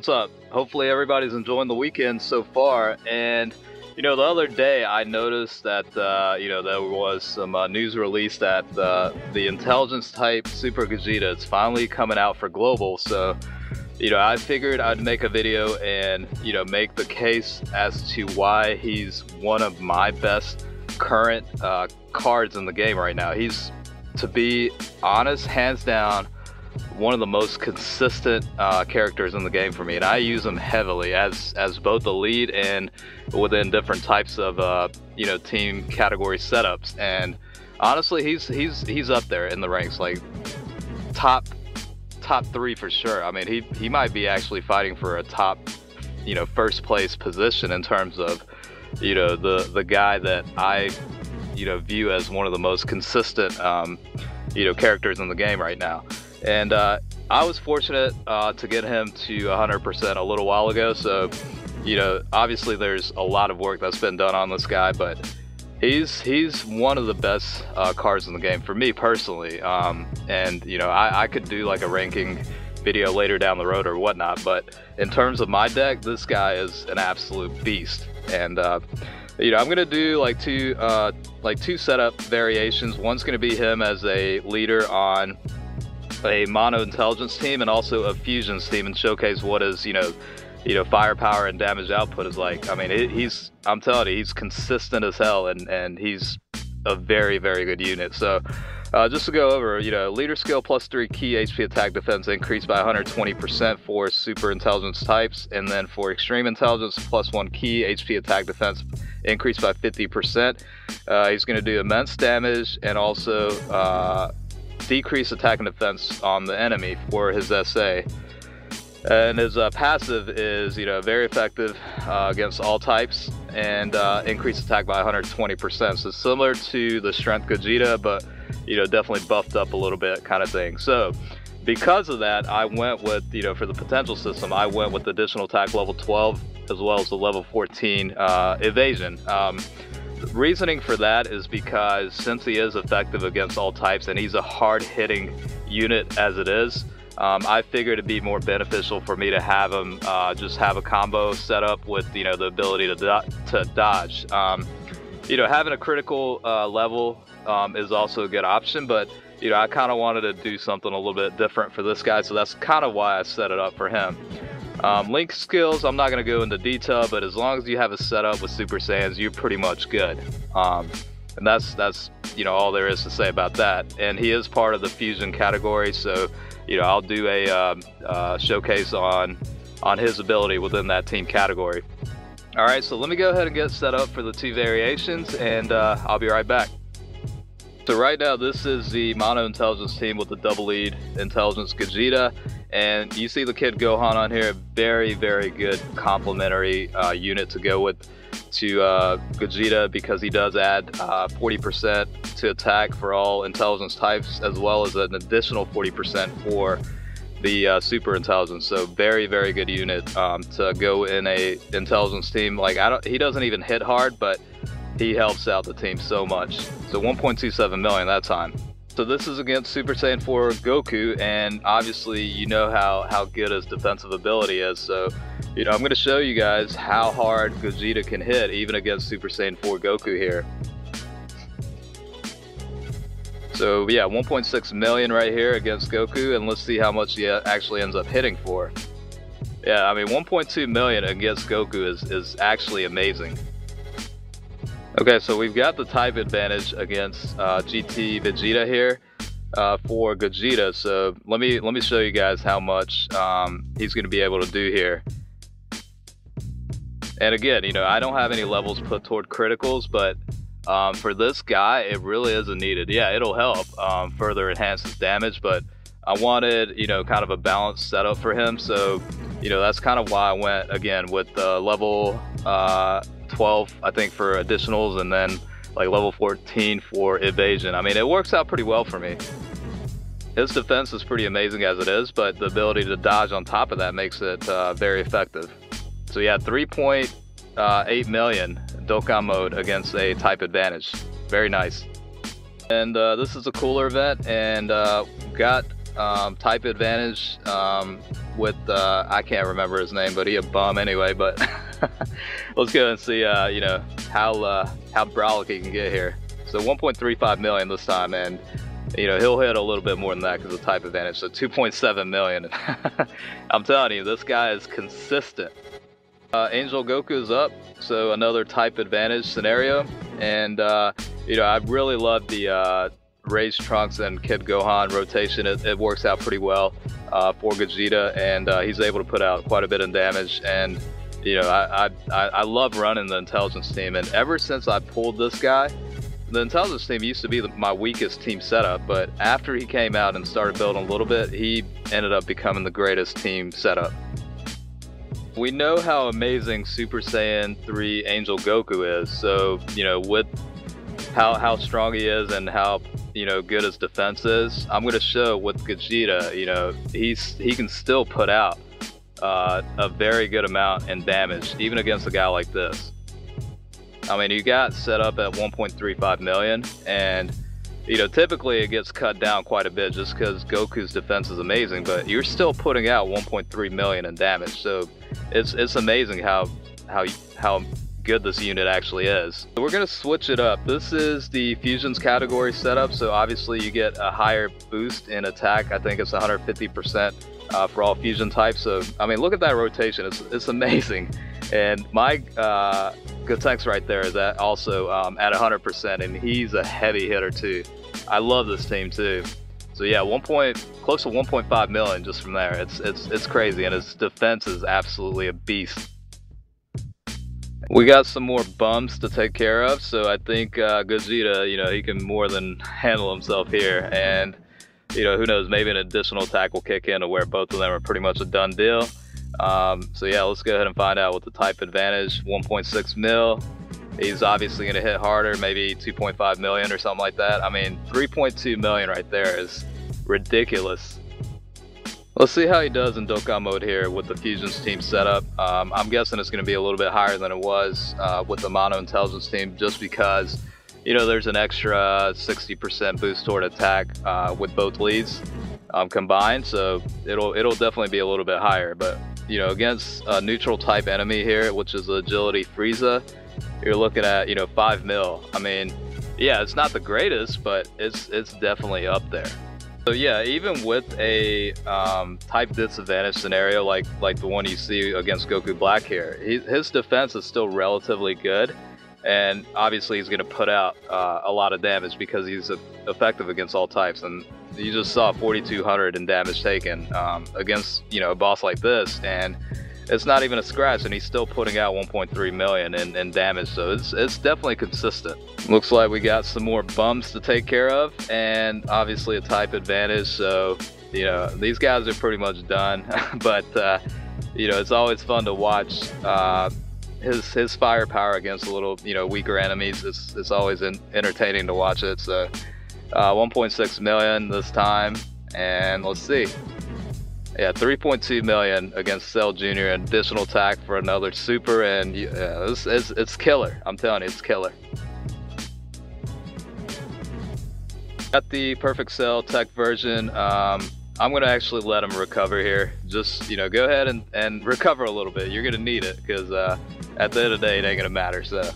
what's up? Hopefully everybody's enjoying the weekend so far. And the other day I noticed that there was some news release that the intelligence type Super Gogeta is finally coming out for global. So I figured I'd make a video and make the case as to why he's one of my best current cards in the game right now. He's, to be honest, hands down one of the most consistent characters in the game for me, and I use him heavily as both a lead and within different types of team category setups. And honestly, he's up there in the ranks, like top 3 for sure. I mean, he might be actually fighting for a top first place position in terms of the guy that I view as one of the most consistent characters in the game right now. And I was fortunate to get him to 100% a little while ago. So, obviously there's a lot of work that's been done on this guy, but he's one of the best cards in the game for me personally. And I could do like a ranking video later down the road or whatnot, but in terms of my deck, this guy is an absolute beast. And I'm gonna do like two setup variations. One's gonna be him as a leader on a mono intelligence team and also a fusions team, and showcase what his firepower and damage output is like. I mean, I'm telling you, he's consistent as hell, and he's a very, very good unit. So just to go over, leader skill +3 key HP attack defense increased by 120% for super intelligence types, and then for extreme intelligence +1 key HP attack defense increased by 50%. He's going to do immense damage and also decrease attack and defense on the enemy for his SA. And his passive is very effective against all types, and increased attack by 120%. So similar to the strength Gogeta, but definitely buffed up a little bit kind of thing. So because of that, I went with for the potential system, I went with additional attack level 12 as well as the level 14 evasion. Reasoning for that is because since he is effective against all types and he's a hard-hitting unit as it is, I figured it'd be more beneficial for me to have him just have a combo set up with the ability to dodge. Having a critical level is also a good option, but I kind of wanted to do something a little bit different for this guy, so that's kind of why I set it up for him. Link skills, I'm not going to go into detail, but as long as you have a setup with Super Saiyans, you're pretty much good. And that's all there is to say about that. And he is part of the fusion category, so I'll do a showcase on his ability within that team category. Alright, so let me go ahead and get set up for the 2 variations, and I'll be right back. So right now, this is the mono intelligence team with the double lead intelligence Gogeta, and you see the Kid Gohan on here. Very, very good complementary unit to go with to Gogeta, because he does add 40% to attack for all intelligence types, as well as an additional 40% for the super intelligence. So very, very good unit to go in a intelligence team. Like, he doesn't even hit hard, but he helps out the team so much. So 1.27 million that time. So this is against Super Saiyan 4 Goku, and obviously you know how good his defensive ability is. So I'm going to show you guys how hard Gogeta can hit even against Super Saiyan 4 Goku here. So yeah, 1.6 million right here against Goku, and let's see how much he actually ends up hitting for. Yeah, I mean 1.2 million against Goku is actually amazing. Okay, so we've got the type advantage against GT Vegeta here for Gogeta. So let me show you guys how much he's going to be able to do here. And again, I don't have any levels put toward criticals, but for this guy, it really isn't needed. Yeah, it'll help further enhance his damage, but I wanted kind of a balanced setup for him. So that's kind of why I went again with the level 12 I think for additionals, and then like level 14 for evasion. I mean, it works out pretty well for me. His defense is pretty amazing as it is, but the ability to dodge on top of that makes it very effective. So yeah, 3.8 million Dokkan mode against a type advantage. Very nice. And this is a cooler event, and got type advantage with I can't remember his name, but he a bum anyway. But let's go and see you know, how brolic he can get here. So 1.35 million this time, and you know, he'll hit a little bit more than that because of type advantage. So 2.7 million. I'm telling you, this guy is consistent. Angel Goku is up, so another type advantage scenario, and you know, I really love the Raised Trunks and Kid Gohan rotation. It works out pretty well for Gogeta, and he's able to put out quite a bit of damage. And you know, I love running the intelligence team, and ever since I pulled this guy, the intelligence team used to be my weakest team setup, but after he came out and started building a little bit, he ended up becoming the greatest team setup. We know how amazing Super Saiyan 3 Angel Goku is, so you know, with how strong he is and how, you know, good his defense is, I'm going to show with Gogeta, you know, he can still put out a very good amount in damage, even against a guy like this. I mean, you got set up at 1.35 million, and you know, typically it gets cut down quite a bit just because Goku's defense is amazing, but you're still putting out 1.3 million in damage, so it's amazing how good this unit actually is. So we're gonna switch it up. This is the Fusions category setup, so obviously you get a higher boost in attack. I think it's 150% for all fusion types. So I mean, look at that rotation. It's amazing. And my Gotenks right there is also at 100%, and he's a heavy hitter too. I love this team too. So yeah, close to 1.5 million just from there. It's crazy, and his defense is absolutely a beast. We got some more bumps to take care of, so I think Gogeta, you know, he can more than handle himself here, and you know, who knows, maybe an additional attack will kick in to where both of them are pretty much a done deal. So yeah, let's go ahead and find out with the type advantage. 1.6 mil. He's obviously going to hit harder, maybe 2.5 million or something like that. I mean, 3.2 million right there is ridiculous. Let's see how he does in Dokkan mode here with the Fusions team setup. I'm guessing it's going to be a little bit higher than it was with the Mono Intelligence team, just because, you know, there's an extra 60% boost toward attack with both leads combined, so it'll definitely be a little bit higher. But you know, against a neutral type enemy here, which is Agility Frieza, you're looking at, you know, 5 mil. I mean, yeah, it's not the greatest, but it's definitely up there. So yeah, even with a type disadvantage scenario like the one you see against Goku Black here, his defense is still relatively good, and obviously he's going to put out a lot of damage because he's effective against all types. And you just saw 4,200 in damage taken against, you know, a boss like this, and it's not even a scratch, and he's still putting out 1.3 million in damage, so it's definitely consistent. Looks like we got some more bumps to take care of, and obviously a type advantage, so you know, these guys are pretty much done. But you know, it's always fun to watch his firepower against a little, you know, weaker enemies. It's always entertaining to watch it. So 1.6 million this time, and let's see. Yeah, 3.2 million against Cell Jr. and additional attack for another super, and yeah, it's killer. I'm telling you, it's killer. Got the Perfect Cell tech version. I'm gonna actually let him recover here. Just, you know, go ahead and recover a little bit. You're gonna need it, because at the end of the day, it ain't gonna matter. So,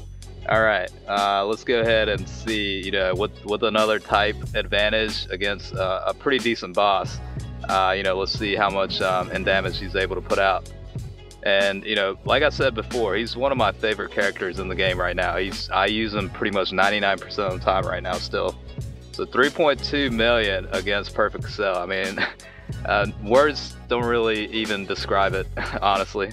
all right, let's go ahead and see, you know, with another type advantage against a pretty decent boss. You know, let's see how much in damage he's able to put out. And you know, like I said before, he's one of my favorite characters in the game right now. I use him pretty much 99% of the time right now still. So 3.2 million against Perfect Cell. I mean, words don't really even describe it, honestly.